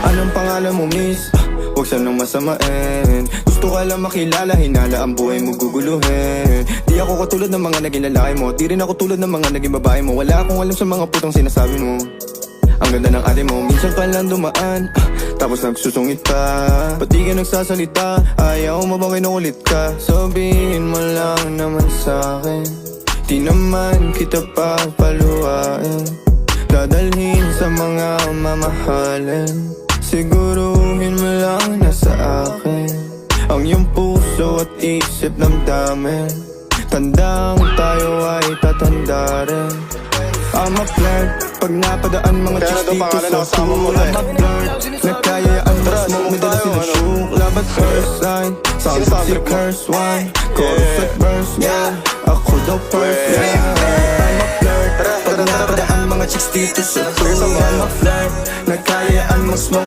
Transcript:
Anong pangalan mo, miss? Huwag sanang masamain. Gusto ka lang makilala, hinala ang buhay mo guguluhin. Di ako katulad ng mga naging lalaki mo, di rin ako tulad ng mga naging babae mo. Wala akong alam sa mga putang sinasabi mo. Ang ganda ng ate mo, minsan ka lang dumaan, tapos nagsusungit pa. Ba't di ka nagsasalita? Ayaw mo bang kinukulit ka? Sabihin mo lang naman sa'kin, di naman kita papaluhain. Dadalhin sa mga mamahalin. Siguruhin mo lang na sa akin ang iyong puso at isip damdamin. Tandang tayo ay tatanda rin. I'm a flirt, pag napadaan mga chicks dito sa school. I'm a flirt, nagkayaan mo smoke, may dala sila shook. Love at first sight, sound si curse one. Chorus at verse, yeah, ako daw perfect. I'm a flirt, pag napadaan mga chicks dito sa school. I'm a flirt, nagkayaan mo smoke.